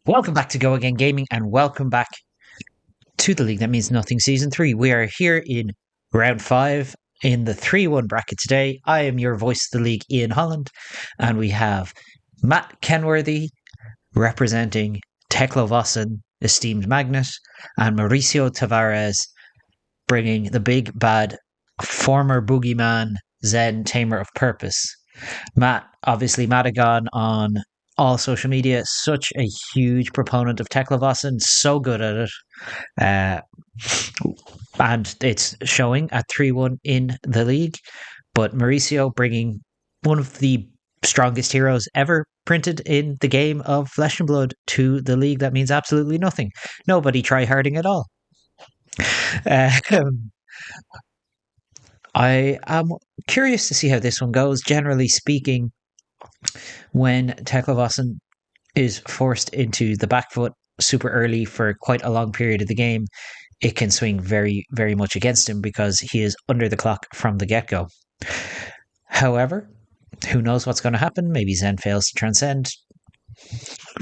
Welcome back to Go Again Gaming and welcome back to the League That Means Nothing Season 3. We are here in round 5 in the 3-1 bracket today. I am your voice of the league, Ian Holland, and we have Matt Kenworthy representing Teklovossen, esteemed Magnet, and Mauricio Tavares bringing the big bad former boogeyman Zen Tamer of Purpose. Matt, obviously, Madagon on all social media, such a huge proponent of Teklovossen, so good at it. Uh, and it's showing at 3-1 in the league. But Mauricio bringing one of the strongest heroes ever printed in the game of Flesh and Blood to the league. That means absolutely nothing. Nobody try harding at all. Um, I am curious to see how this one goes. Generally speaking, when Teklovossen is forced into the back foot super early for quite a long period of the game, it can swing very, very much against him because he is under the clock from the get go. However, who knows what's going to happen? Maybe Zen fails to transcend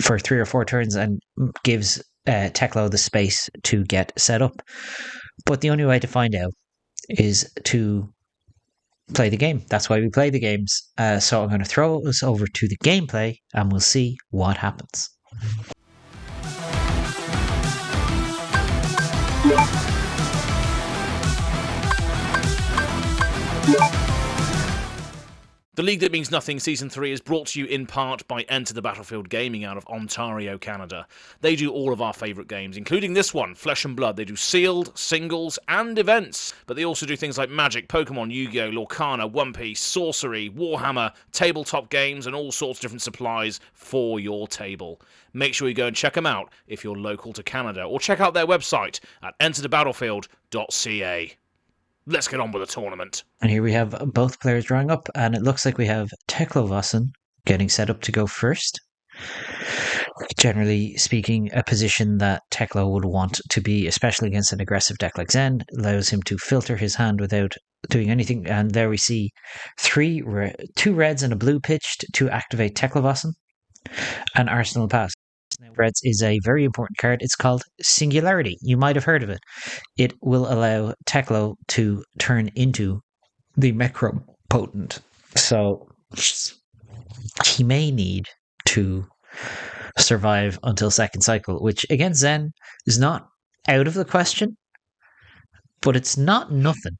for 3 or 4 turns and gives Teklo the space to get set up. But the only way to find out is to play the game. That's why we play the games. So I'm going to throw us over to the gameplay and we'll see what happens. The League That Means Nothing Season 3 is brought to you in part by Enter the Battlefield Gaming out of Ontario, Canada. They do all of our favourite games, including this one, Flesh and Blood. They do sealed, singles, and events, but they also do things like Magic, Pokemon, Yu-Gi-Oh!, Lorcana, One Piece, Sorcery, Warhammer, tabletop games, and all sorts of different supplies for your table. Make sure you go and check them out if you're local to Canada, or check out their website at enterthebattlefield.ca. Let's get on with the tournament. And here we have both players drawing up, and it looks like we have Teklovossen getting set up to go first. Generally speaking, a position that Teklo would want to be, especially against an aggressive deck like Zen, allows him to filter his hand without doing anything. And there we see 2 reds and a blue pitched to activate Teklovossen. An Arsenal Pass. Now, Reds is a very important card. It's called Singularity. You might have heard of it. It will allow Teklo to turn into the Necropotent. So he may need to survive until second cycle, which against Zen is not out of the question, but it's not nothing.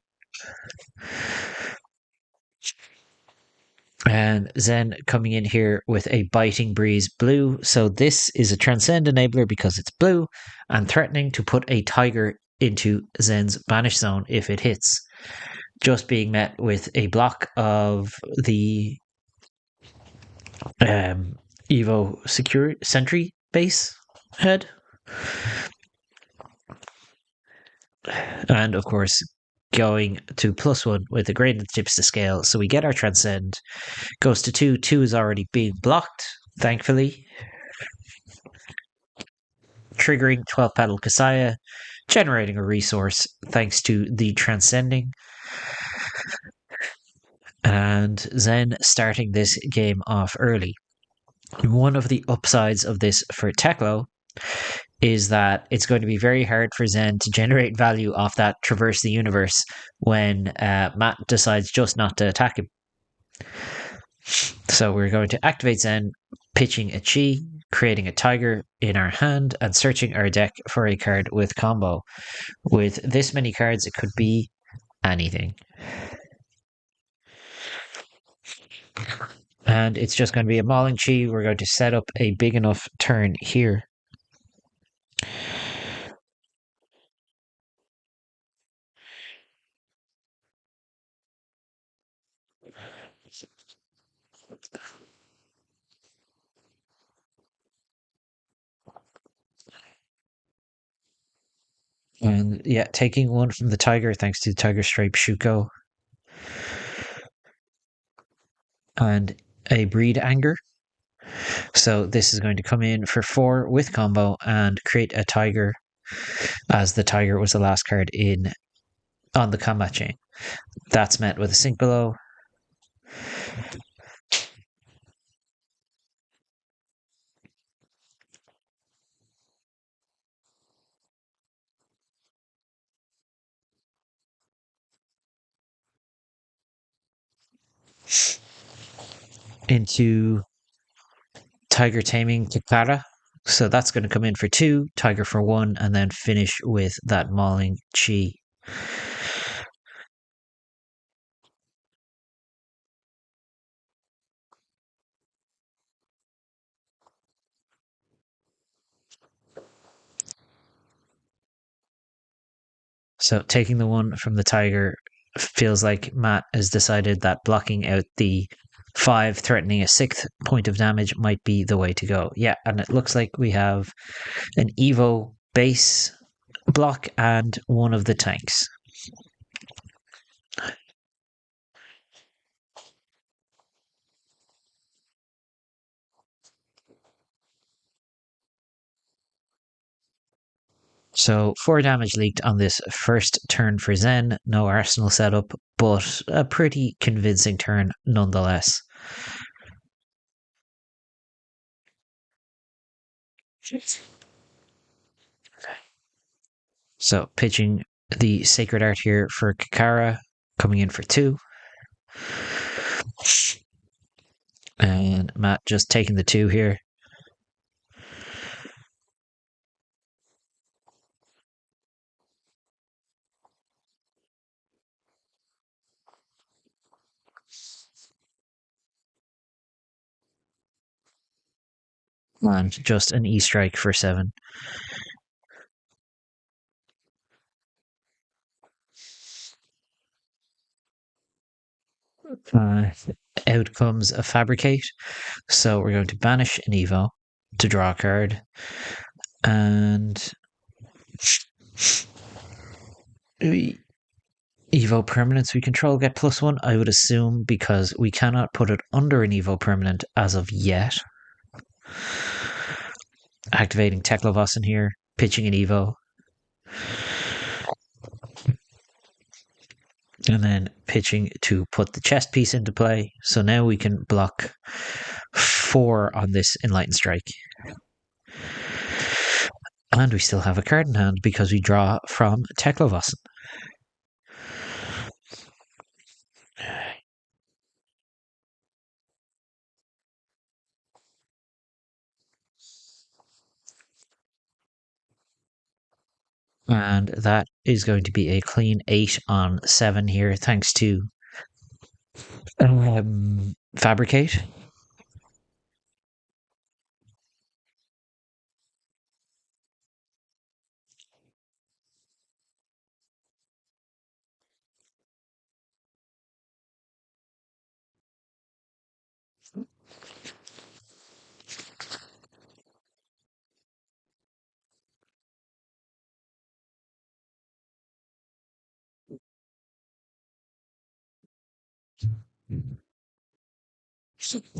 And Zen coming in here with a Biting Breeze blue. So this is a Transcend enabler because it's blue and threatening to put a Tiger into Zen's Banish Zone if it hits. Just being met with a block of the Evo Secure Sentry base head. And of course, going to +1 with the grade that tips the scale. So we get our Transcend. Goes to 2. 2 is already being blocked, thankfully. Triggering 12 Petal Kasaya, generating a resource thanks to the Transcending. And Zen starting this game off early. One of the upsides of this for Teklo is that it's going to be very hard for Zen to generate value off that Traverse the Universe when Matt decides just not to attack him. So we're going to activate Zen, pitching a Chi, creating a Tiger in our hand, and searching our deck for a card with combo. With this many cards, it could be anything. And it's just going to be a Mauling Chi. We're going to set up a big enough turn here. And yeah, taking one from the Tiger thanks to the Tiger Stripe Shuko. And a Breed Anger. So this is going to come in for 4 with combo and create a Tiger, as the Tiger was the last card in on the combat chain. That's met with a Sink Below. into Tiger Taming Kikara. So that's going to come in for 2, Tiger for 1, and then finish with that Mauling Chi. So taking the 1 from the Tiger feels like Matt has decided that blocking out the 5, threatening a 6th point of damage might be the way to go. Yeah, and it looks like we have an Evo base block and one of the tanks. So 4 damage leaked on this first turn for Zen. No arsenal setup, but a pretty convincing turn nonetheless. So pitching the Sacred Art here for Kakara, coming in for 2. And Matt just taking the 2 here. And just an E strike for 7. Out comes a Fabricate. So we're going to banish an Evo to draw a card. And Evo permanents we control get +1, I would assume, because we cannot put it under an Evo permanent as of yet. Activating Teklovossen here, pitching an Evo. And then pitching to put the chest piece into play. So now we can block 4 on this Enlightened Strike. And we still have a card in hand because we draw from Teklovossen. And that is going to be a clean 8 on 7 here, thanks to Fabricate.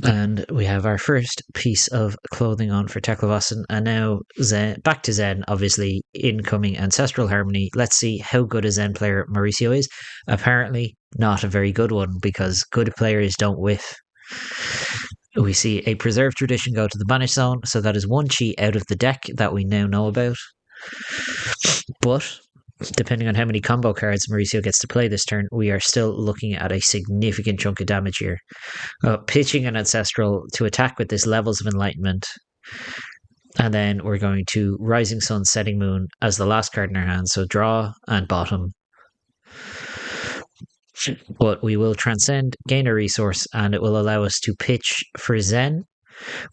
And we have our first piece of clothing on for Teklovossen. And now Zen, back to Zen, obviously, incoming Ancestral Harmony. Let's see how good a Zen player Mauricio is. Apparently, not a very good one, because good players don't whiff. We see a Preserved Tradition go to the Banish Zone, so that is 1 chi out of the deck that we now know about. But depending on how many combo cards Mauricio gets to play this turn, we are still looking at a significant chunk of damage here. Pitching an Ancestral to attack with this Levels of Enlightenment. And then we're going to Rising Sun, Setting Moon as the last card in our hand. So draw and bottom. But we will transcend, gain a resource, and it will allow us to pitch for Zen,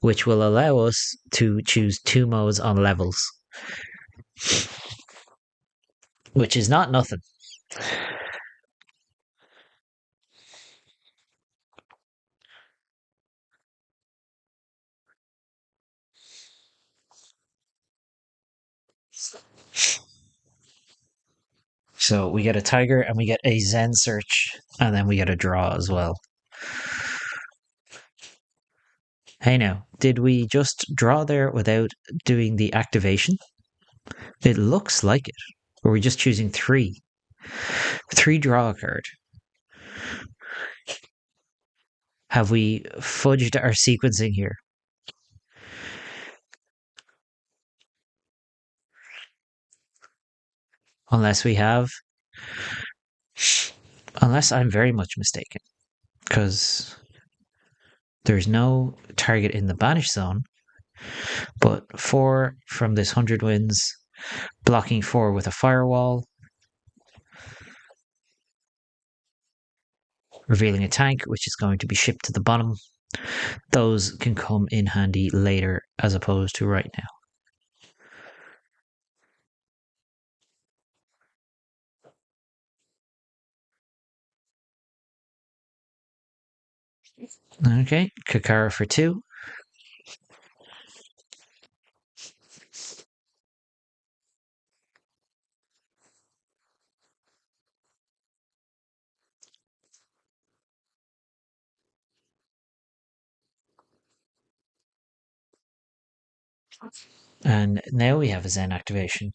which will allow us to choose 2 modes on levels. Which is not nothing. So we get a Tiger and we get a Zen Search, and then we get a draw as well. Hey now, did we just draw there without doing the activation? It looks like it. Or are we just choosing 3? 3 draw a card. Have we fudged our sequencing here? Unless we have. Unless I'm very much mistaken. Because There's no target in the banish zone, but 4 from this 100 wins, blocking 4 with a firewall, revealing a tank, which is going to be shipped to the bottom. Those can come in handy later as opposed to right now. Okay, Kakara for 2. And now we have a Zen activation.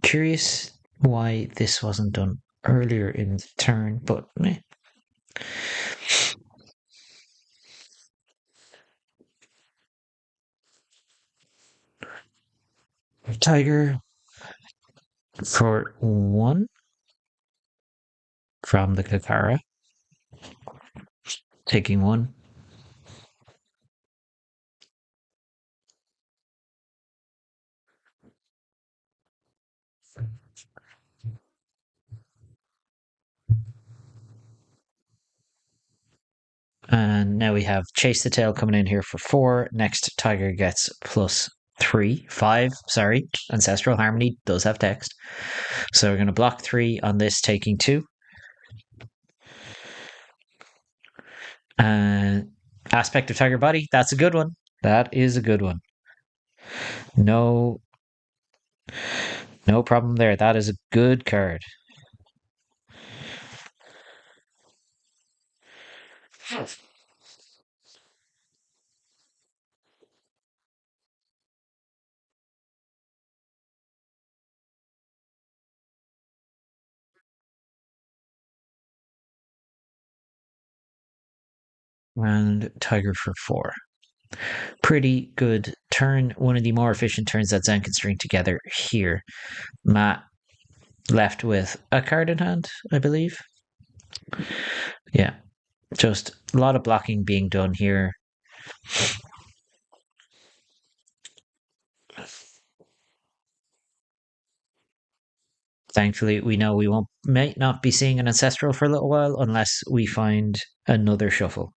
Curious why this wasn't done earlier in the turn, but Tiger for 1 from the Kakara, taking 1. And now we have Chase the Tail coming in here for 4. Next Tiger gets +3, 5, sorry. Ancestral Harmony does have text. So we're going to block 3 on this, taking 2. And Aspect of Tiger Body, that's a good one. That is a good one. No problem there. That is a good card. And Tiger for 4. Pretty good turn. One of the more efficient turns that Zen can string together here. Matt left with a card in hand, I believe. Yeah, just a lot of blocking being done here. Thankfully, we know we might not be seeing an Ancestral for a little while unless we find another shuffle.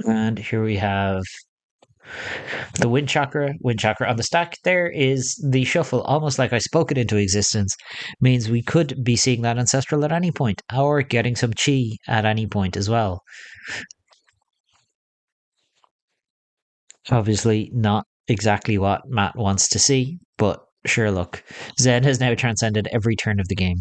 And here we have the Wind Chakra. Wind Chakra on the stack. There is the shuffle, almost like I spoke it into existence. Means we could be seeing that Ancestral at any point, or getting some Chi at any point as well. Obviously, not exactly what Matt wants to see, but sure, look. Zen has now transcended every turn of the game.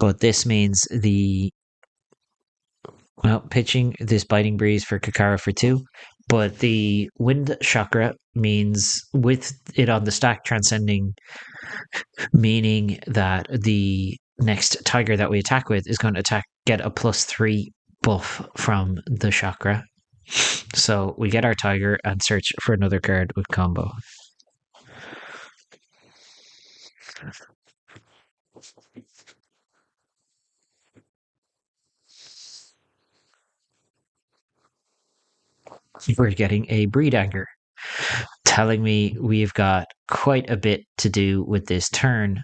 But this means pitching this Biting Breeze for Kakara for 2. But the Wind Chakra means with it on the stack transcending, meaning that the next Tiger that we attack with is going to get a +3 buff from the chakra. So we get our Tiger and search for another card with combo. We're getting a Breed Anger, telling me we've got quite a bit to do with this turn.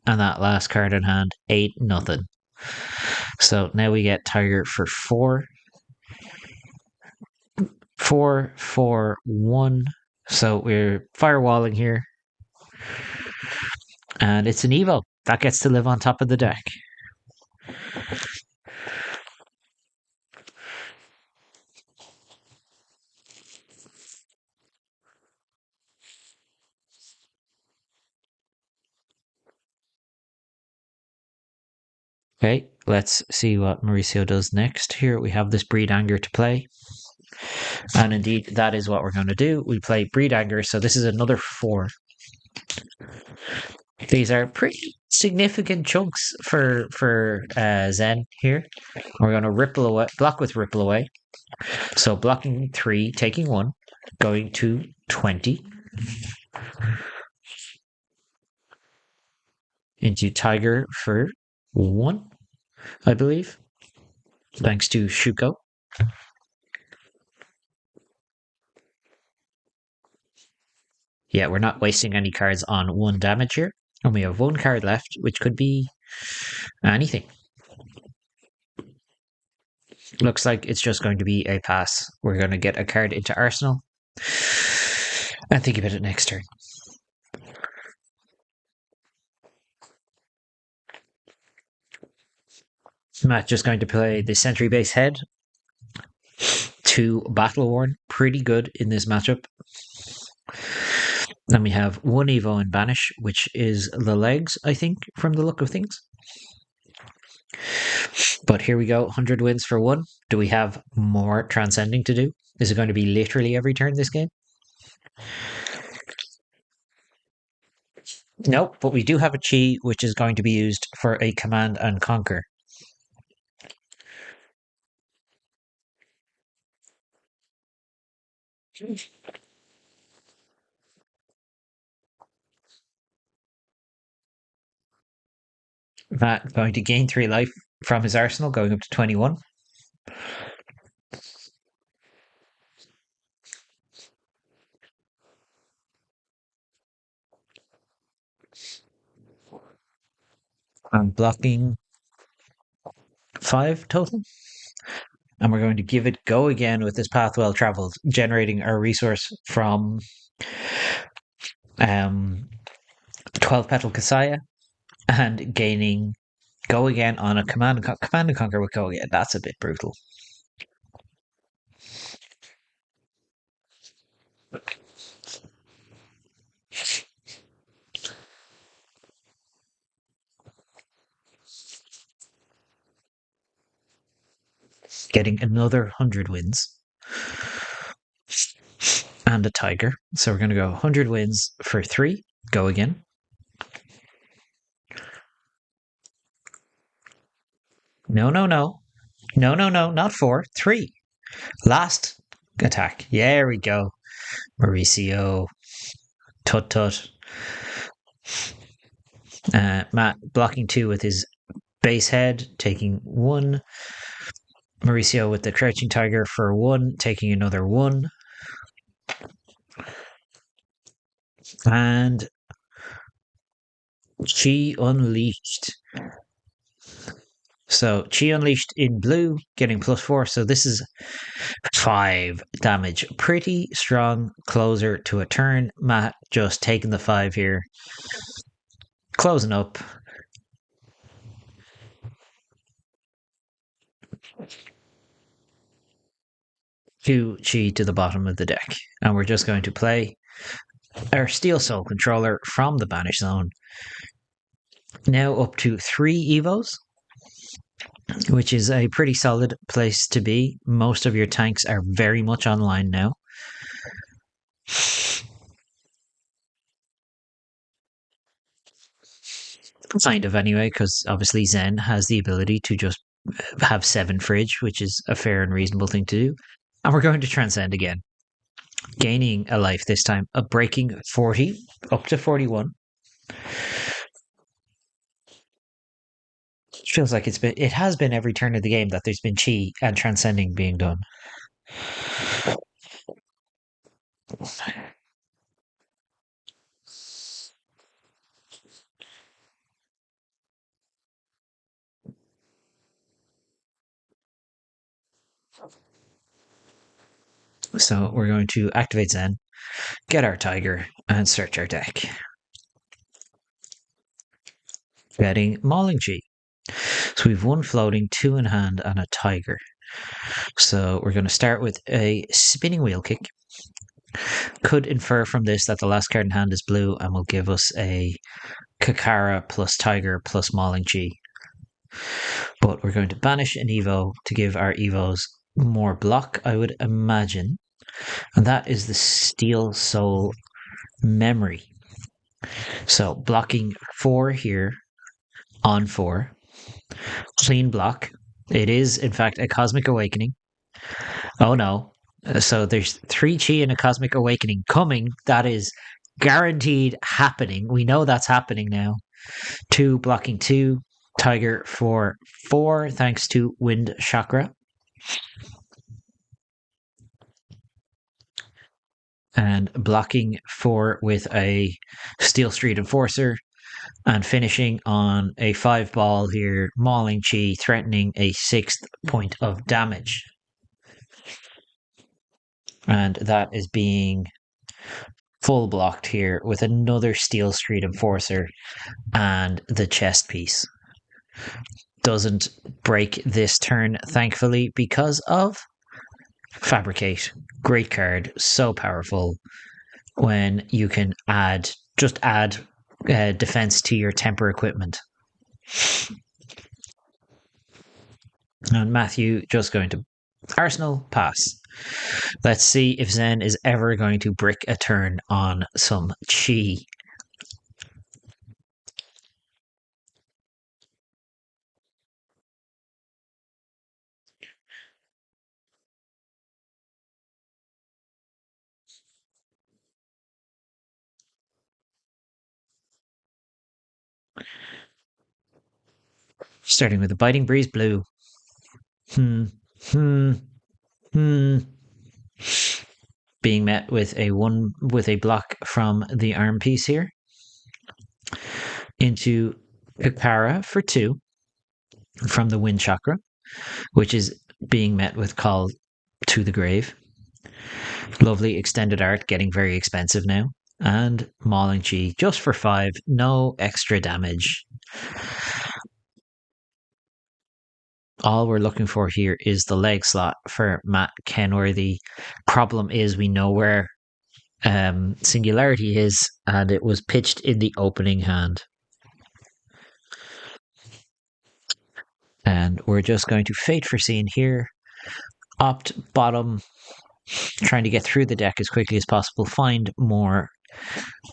And that last card in hand, 8-0. So now we get Tiger for 4. 4, 4, 1. So we're firewalling here. And it's an Evo. That gets to live on top of the deck. Okay, let's see what Mauricio does next. Here we have this Breed Anger to play. And indeed, that is what we're going to do. We play Breed Anger, so this is another 4. These are pretty significant chunks for Zen here. We're going to ripple away, block with ripple away. So blocking 3, taking 1, going to 20. Into Tiger for 1, I believe. Thanks to Shuko. Yeah, we're not wasting any cards on 1 damage here. And we have 1 card left, which could be anything. Looks like it's just going to be a pass. We're going to get a card into Arsenal. And think about it next turn. Matt just going to play the Sentry Base Head. 2 Battle Worn. Pretty good in this matchup. Then we have 1 Evo in Banish, which is the legs, I think, from the look of things. But here we go, 100 wins for 1. Do we have more transcending to do? Is it going to be literally every turn this game? Nope, but we do have a chi, which is going to be used for a Command and Conquer. Matt going to gain 3 life from his arsenal, going up to 21. And blocking 5 total. And we're going to give it go again with this path well traveled, generating our resource from 12 Petal Kasaya and gaining go again on a command and conquer with go again. That's a bit brutal. Getting another 100 wins. And a tiger. So we're going to go 100 wins for 3. Go again. No, no, no. No, no, no, not 4. 3. Last attack. There we go. Mauricio. Tut tut. Matt blocking 2 with his base head, taking 1. Mauricio with the crouching tiger for 1, taking another 1. And Chi Unleashed. So Chi Unleashed in blue, getting +4. So this is 5 damage. Pretty strong closer to a turn. Matt just taking the 5 here. Closing up. Two Chi to the bottom of the deck. And we're just going to play our Steel Soul controller from the Banish Zone. Now up to 3 Evos, which is a pretty solid place to be. Most of your tanks are very much online now. Kind of anyway, because obviously Zen has the ability to just have 7 fridge, which is a fair and reasonable thing to do. And we're going to transcend again. Gaining a life this time, breaking 40 up to 41. It feels like it has been every turn of the game that there's been chi and transcending being done. So we're going to activate Zen, get our tiger, and search our deck. Getting Mauling Chi. So we've 1 floating, 2 in hand, and a tiger. So we're going to start with a spinning wheel kick. Could infer from this that the last card in hand is blue and will give us a Kakara plus tiger plus Mauling Chi. But we're going to banish an Evo to give our Evos more block, I would imagine. And that is the Steel Soul Memory. So blocking 4 here on 4. Clean block. It is, in fact, a Cosmic Awakening. Oh no. So there's 3 Chi and a Cosmic Awakening coming. That is guaranteed happening. We know that's happening now. 2 blocking 2. Tiger for 4, thanks to Wind Chakra. And blocking 4 with a Steel Street Enforcer. And finishing on a 5 ball here, Mauling Chi, threatening a 6th point of damage. And that is being full blocked here with another Steel Street Enforcer and the chest piece. Doesn't break this turn, thankfully, because of Fabricate. Great card, so powerful when you can add defense to your temper equipment. And Matthew just going to Arsenal, pass. Let's see if Zen is ever going to brick a turn on some Chi. Starting with the Biting Breeze Blue. Hmm. Being met with a block from the arm piece here. Into Kakara for 2 from the Wind Chakra, which is being met with Call to the Grave. Lovely extended art, getting very expensive now. And Mauling Chi just for 5, no extra damage. All we're looking for here is the leg slot for Matt Kenworthy. Problem is, we know where Singularity is, and it was pitched in the opening hand. And we're just going to Fate Foreseen here. Opt bottom, trying to get through the deck as quickly as possible, find more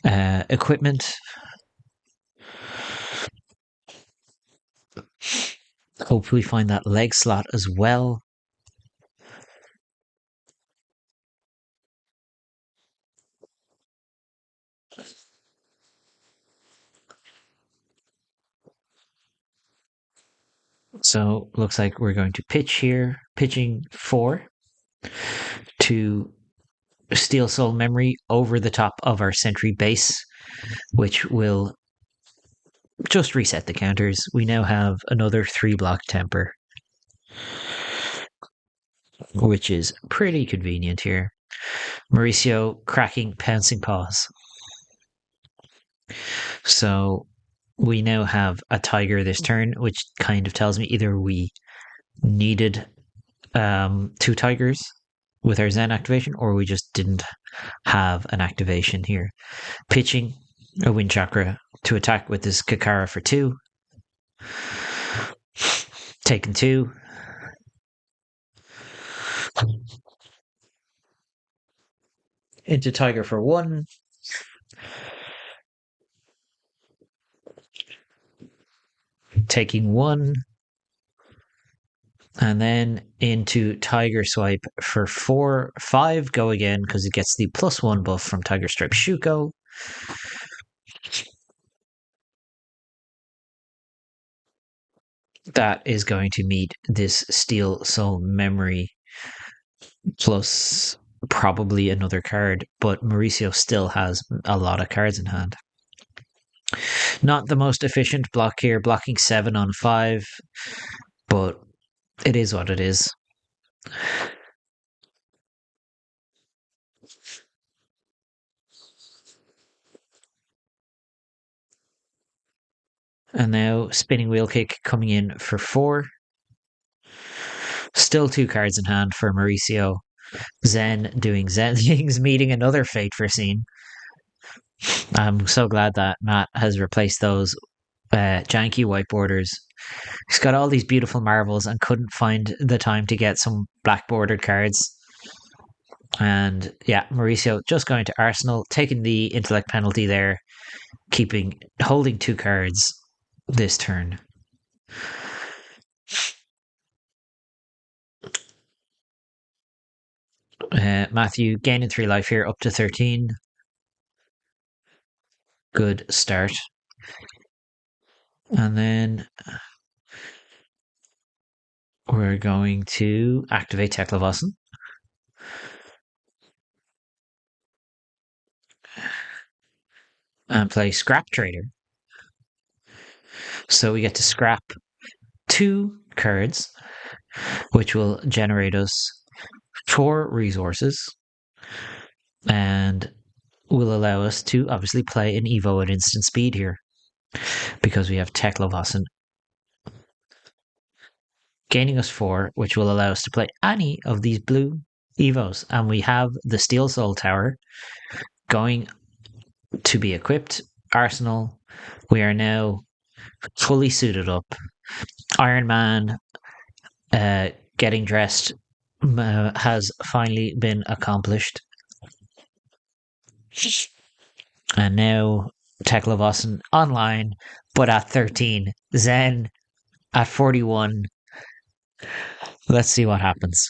equipment. Hopefully find that leg slot as well. So looks like we're going to pitch here, pitching 4 to Steel Soul Memory over the top of our Sentry base, which will just reset the counters. We now have another 3 block temper, which is pretty convenient here. Mauricio cracking Pouncing Paws. So we now have a Tiger this turn, which kind of tells me either we needed 2 Tigers with our Zen activation, or we just didn't have an activation here. Pitching a Wind Chakra to attack with this Kakara for 2. Taking 2. Into Tiger for 1. Taking 1. And then into Tiger Swipe for 4. 5 go again because it gets the +1 buff from Tiger Stripe Shuko. That is going to meet this Steel Soul Memory plus probably another card, but Mauricio still has a lot of cards in hand. Not the most efficient block here, blocking 7 on 5, but it is what it is. And now Spinning Wheel Kick coming in for 4. Still 2 cards in hand for Mauricio. Zen doing Zen things, meeting another Fate Foreseen. I'm so glad that Matt has replaced those janky white borders He's got all these beautiful marbles and couldn't find the time to get some black bordered cards. And yeah, Mauricio just going to Arsenal, taking the intellect penalty there, holding 2 cards this turn. Matthew gaining 3 life here, up to 13. Good start. And then we're going to activate Teklovossen. And play Scrap Trader. So we get to scrap 2 cards, which will generate us 4 resources and will allow us to obviously play an Evo at instant speed here because we have Teklovossen gaining us 4, which will allow us to play any of these blue Evos. And we have the Steel Soul Tower going to be equipped. Arsenal, we are now fully suited up. Iron Man getting dressed has finally been accomplished. And now Teklovossen online, but at 13. Zen at 41. Let's see what happens.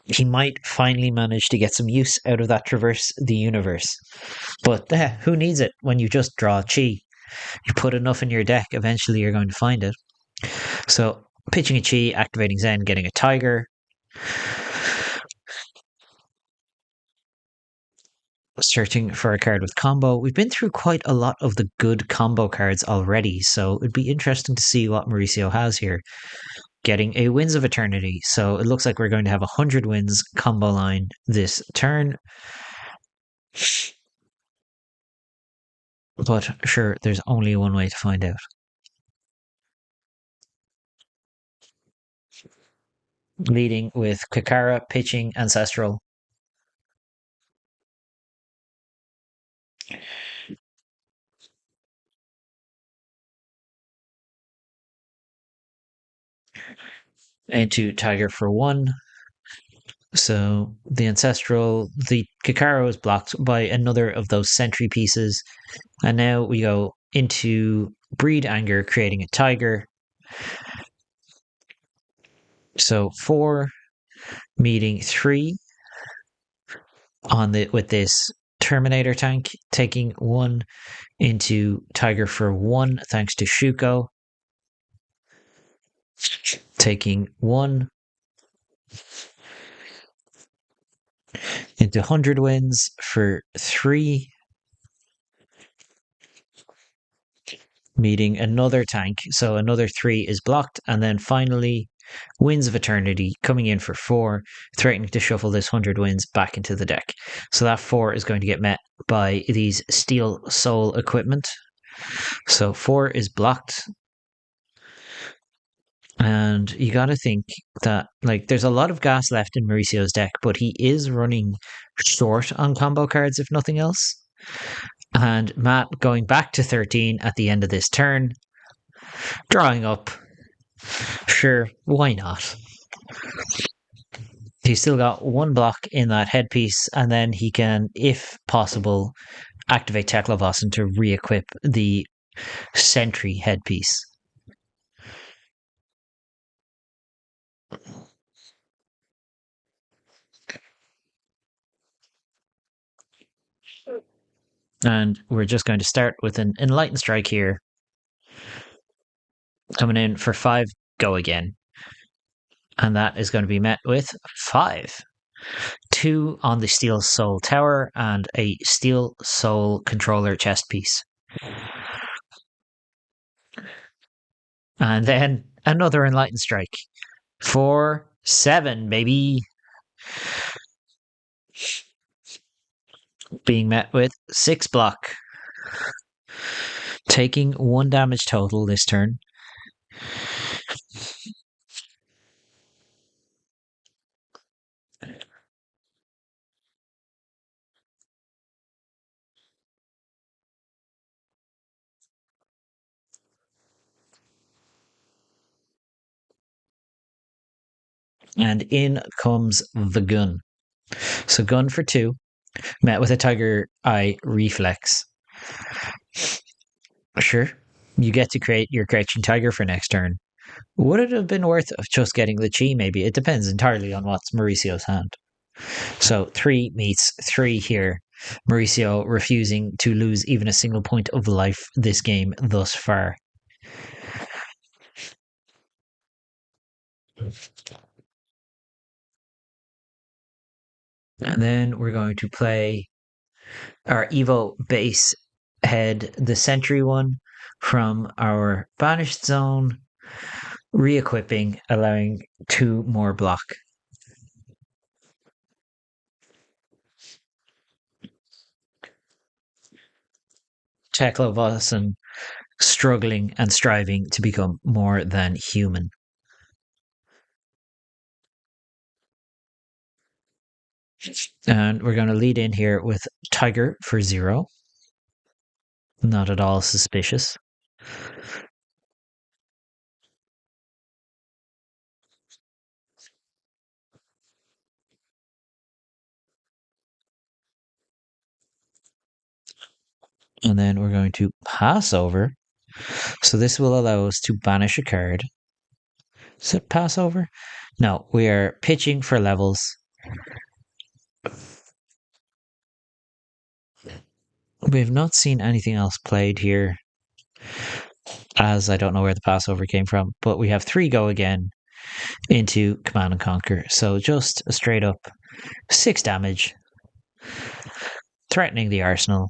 He might finally manage to get some use out of that Traverse the Universe. But who needs it when you just draw Chi? You put enough in your deck, eventually you're going to find it. So, pitching a Chi, activating Zen, getting a Tiger. Searching for a card with combo. We've been through quite a lot of the good combo cards already, so it'd be interesting to see what Mauricio has here. Getting a Winds of Eternity, so it looks like we're going to have 100 wins combo line this turn. But sure, there's only one way to find out. Leading with Kakara, pitching Ancestral. Into Tiger for 1. So the Ancestral, the Kakaro is blocked by another of those sentry pieces. And now we go into Breed Anger, creating a Tiger. So 4, meeting 3 with this Terminator tank, taking 1 into Tiger for 1 thanks to Shuko. Taking 1 into 100 wins for 3. Meeting another tank, so another 3 is blocked, and then finally Winds of Eternity coming in for 4, threatening to shuffle this 100 wins back into the deck. So that 4 is going to get met by these Steel Soul equipment. So 4 is blocked. And you got to think that there's a lot of gas left in Mauricio's deck, but he is running short on combo cards, if nothing else. And Matt going back to 13 at the end of this turn, drawing up. Sure, why not? He's still got 1 block in that headpiece, and then he can, if possible, activate Teklovossen to re-equip the Sentry headpiece. And we're just going to start with an Enlightened Strike here. Coming in for 5, go again. And that is going to be met with 5. 2 on the Steel Soul Tower and a Steel Soul Controller chest piece. And then another Enlightened Strike. 4, 7, baby. Being met with 6 block. Taking 1 damage total this turn. And in comes the gun. So gun for 2, met with a tiger eye reflex. Sure, you get to create your crouching tiger for next turn. Would it have been worth just getting the chi? Maybe. It depends entirely on what's Mauricio's hand. So 3 meets 3 here. Mauricio refusing to lose even a single point of life this game thus far. And then we're going to play our Evo base head, the Sentry one, from our Banished Zone, re-equipping, allowing 2 more block. Teklovossen struggling and striving to become more than human. And we're going to lead in here with Tiger for 0. Not at all suspicious. And then we're going to pass over. So this will allow us to banish a card. Is it pass over? No, we are pitching for levels. We've not seen anything else played here, as I don't know where the passover came from, but we have 3 go again into Command and Conquer. So just a straight up 6 damage, threatening the arsenal.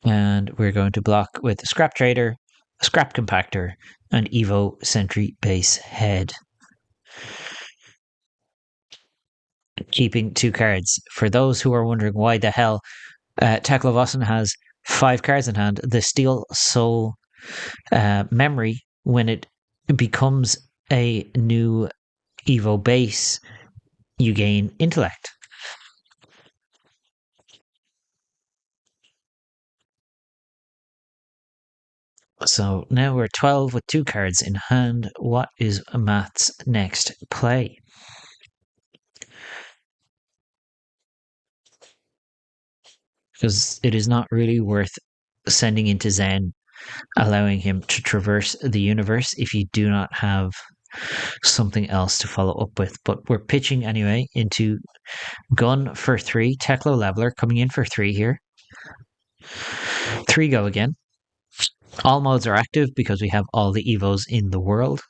And we're going to block with Scrap Trader, Scrap Compactor, and Evo Sentry Base Head. Keeping 2 cards. For those who are wondering why the hell Teklovossen has 5 cards in hand, the Steel Soul memory, when it becomes a new Evo base, you gain intellect. So now we're 12 with 2 cards in hand. What is Matt's next play? Because it is not really worth sending into Zen, allowing him to traverse the universe if you do not have something else to follow up with. But we're pitching anyway into Gun for 3, Teklo Leveler coming in for 3 here. 3 go again. All modes are active because we have all the Evos in the world.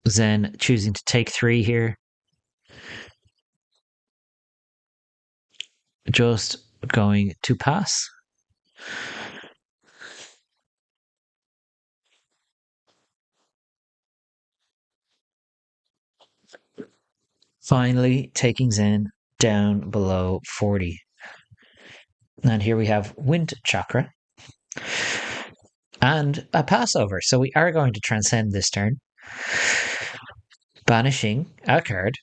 Zen choosing to take 3 here. Just going to pass. Finally, taking Zen down below 40. And here we have Wind Chakra and a Passover. So we are going to transcend this turn, banishing a card.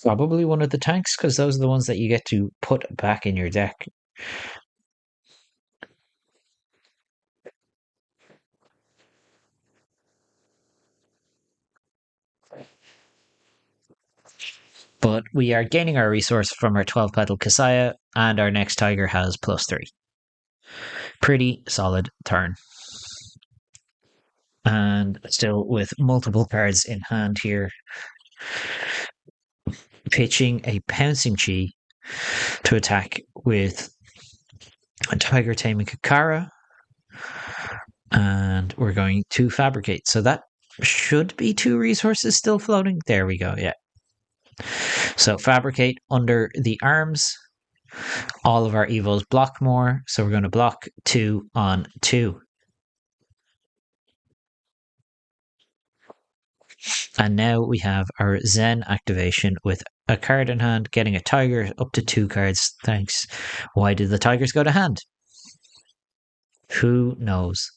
Probably one of the tanks, because those are the ones that you get to put back in your deck. But we are gaining our resource from our 12 petal Kasaya, and our next tiger has +3. Pretty solid turn. And still with multiple cards in hand here. Pitching a Pouncing Chi to attack with a Tiger Taming Kakara. And we're going to Fabricate. So that should be 2 resources still floating. There we go, yeah. So Fabricate under the arms. All of our evos block more. So we're going to block 2 on 2. And now we have our Zen activation with a card in hand, getting a tiger up to 2 cards. Thanks. Why did the tigers go to hand? Who knows?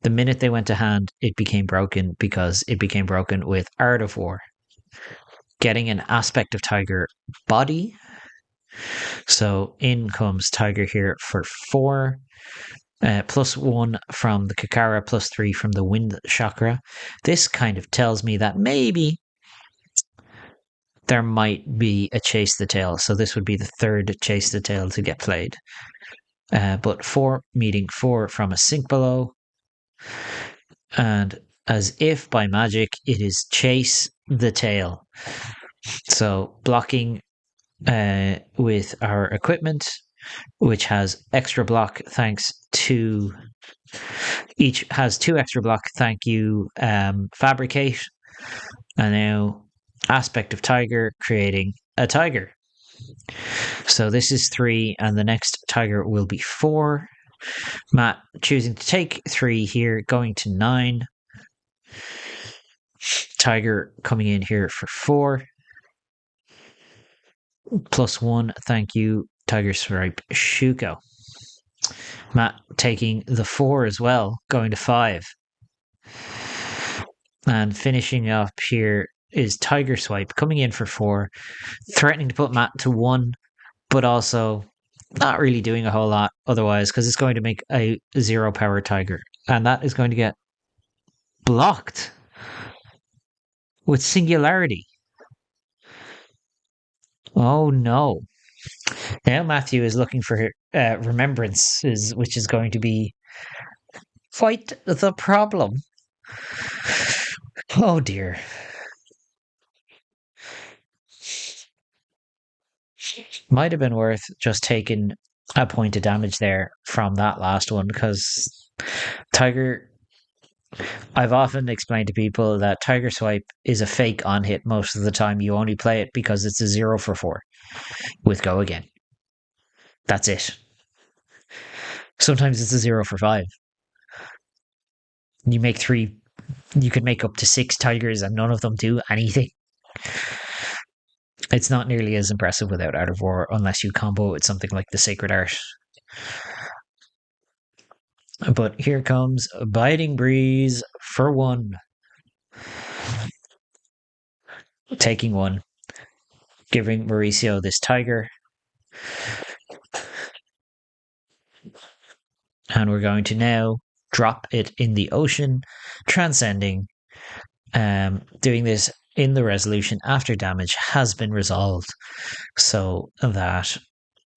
The minute they went to hand, it became broken because it became broken with Art of War. Getting an aspect of tiger body. So in comes tiger here for 4. +1 from the Kakara, +3 from the Wind Chakra. This kind of tells me that maybe there might be a Chase the Tail. So this would be the third Chase the Tail to get played. But 4 meeting 4 from a sink below. And as if by magic, it is Chase the Tail. So blocking with our equipment, which has extra block thanks to each has 2 extra block. Thank you, Fabricate. And now aspect of tiger, creating a tiger. So this is 3, and the next tiger will be 4. Matt choosing to take 3 here, going to 9. Tiger coming in here for 4. +1, thank you, Tiger Stripe Shuko. Matt taking the 4 as well, going to 5. And finishing up here is Tiger Swipe coming in for 4, threatening to put Matt to 1, but also not really doing a whole lot otherwise because it's going to make a 0 power tiger. And that is going to get blocked with Singularity. Oh no. Now Matthew is looking for remembrances, which is going to be quite the problem. Oh dear. Might have been worth just taking a point of damage there from that last one because Tiger. I've often explained to people that Tiger Swipe is a fake on hit most of the time. You only play it because it's a 0 for 4 with Go Again. That's it. Sometimes it's a 0 for 5. You make 3, you could make up to 6 tigers and none of them do anything. It's not nearly as impressive without Art of War unless you combo it with something like the Sacred Art. But here comes Biting Breeze for 1. Taking 1. Giving Mauricio this tiger. And we're going to now drop it in the ocean, transcending. Doing this in the resolution after damage has been resolved so that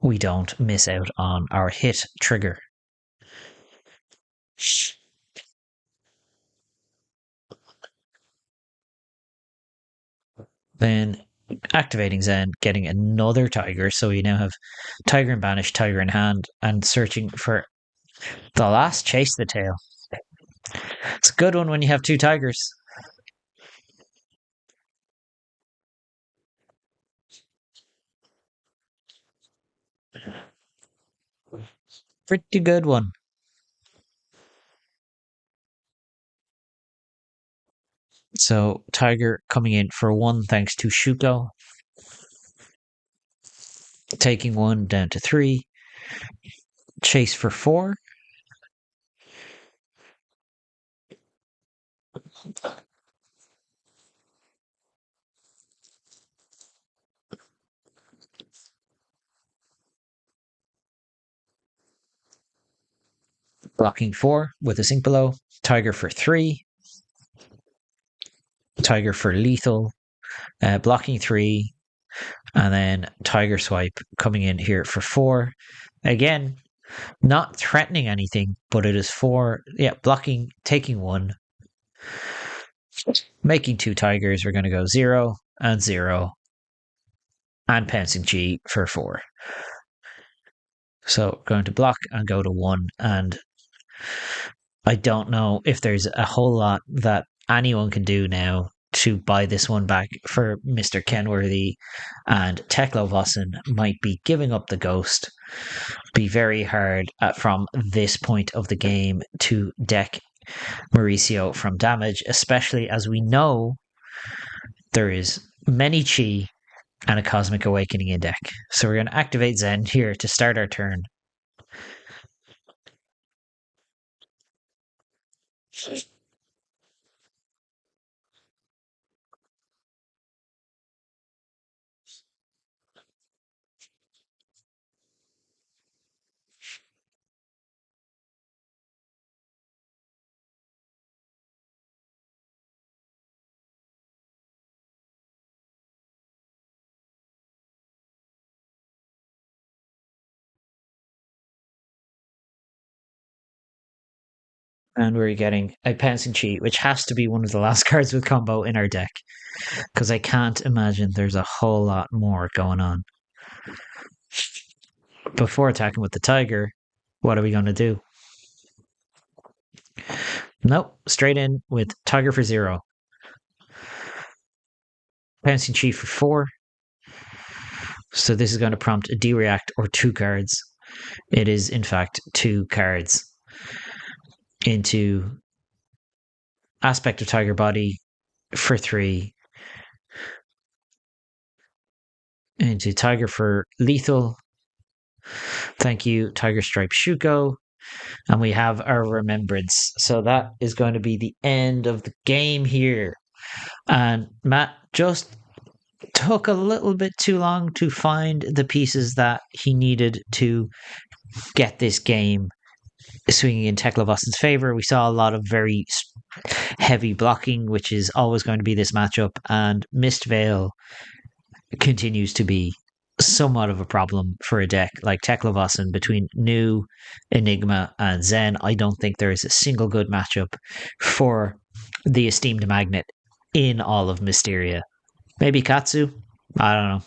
we don't miss out on our hit trigger. Then activating Zen, getting another tiger. So we now have tiger in banish, tiger in hand, and searching for the last Chase the Tail. It's a good one when you have 2 tigers. Pretty good one. So tiger coming in for 1 thanks to Shuko. Taking 1 down to 3. Chase for 4. Blocking 4 with a sink below. Tiger for 3. Tiger for lethal. Blocking 3. And then Tiger Swipe coming in here for 4. Again, not threatening anything, but it is 4. Yeah, blocking, taking 1. Making 2 tigers. We're going to go 0 and 0. And pouncing G for 4. So going to block and go to 1. And I don't know if there's a whole lot that anyone can do now to buy this one back for Mr. Kenworthy, and Teklovossen might be giving up the ghost. Be very hard from this point of the game to deck Mauricio from damage, especially as we know there is many chi and a cosmic awakening in deck. So we're going to activate Zen here to start our turn. And we're getting a Pouncing Chi, which has to be one of the last cards with combo in our deck. Because I can't imagine there's a whole lot more going on. Before attacking with the Tiger, what are we going to do? Nope, straight in with Tiger for 0. Pouncing Chi for 4. So this is going to prompt a D-React or 2 cards. It is, in fact, 2 cards into Aspect of Tiger Body for 3. Into Tiger for lethal. Thank you, Tiger Stripe Shuko. And we have our Remembrance. So that is going to be the end of the game here. And Matt just took a little bit too long to find the pieces that he needed to get this game swinging in Teklovossen's favor. We saw a lot of very heavy blocking, which is always going to be this matchup. And Mist Veil continues to be somewhat of a problem for a deck like Teklovossen. Between New, Enigma, and Zen, I don't think there is a single good matchup for the Esteemed Magnet in all of Mysteria. Maybe Katsu? I don't know.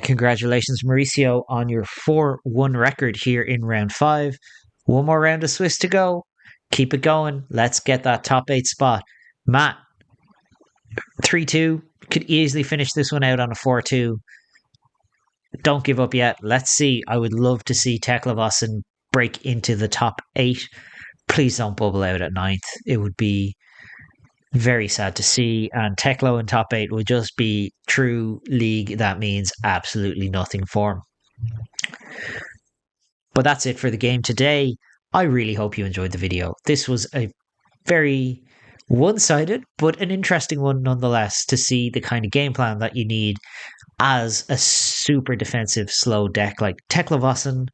Congratulations, Mauricio, on your 4-1 record here in round 5. One more round of Swiss to go. Keep it going. Let's get that top 8 spot. Matt, 3-2. Could easily finish this one out on a 4-2. Don't give up yet. Let's see. I would love to see Teklovossen break into the top 8. Please don't bubble out at 9th. It would be very sad to see. And Teklo in top 8 would just be true league. That means absolutely nothing for him. But that's it for the game today. I really hope you enjoyed the video. This was a very one-sided, but an interesting one nonetheless, to see the kind of game plan that you need as a super defensive slow deck like Teklovossen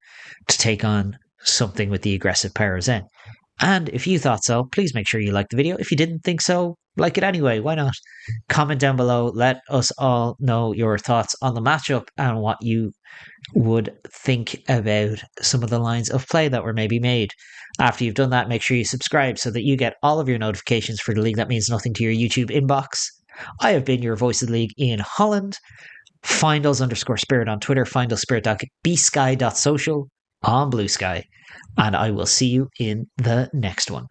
to take on something with the aggressive power of Zen. And if you thought so, please make sure you like the video. If you didn't think so, like it anyway. Why not? Comment down below. Let us all know your thoughts on the matchup and what you would think about some of the lines of play that were maybe made. After you've done that, make sure you subscribe so that you get all of your notifications for the league that means nothing to your YouTube inbox. I have been your voice of the league, Ian Holland. Findles_spirit on Twitter, findlespirit.bsky.social on Blue Sky. And I will see you in the next one.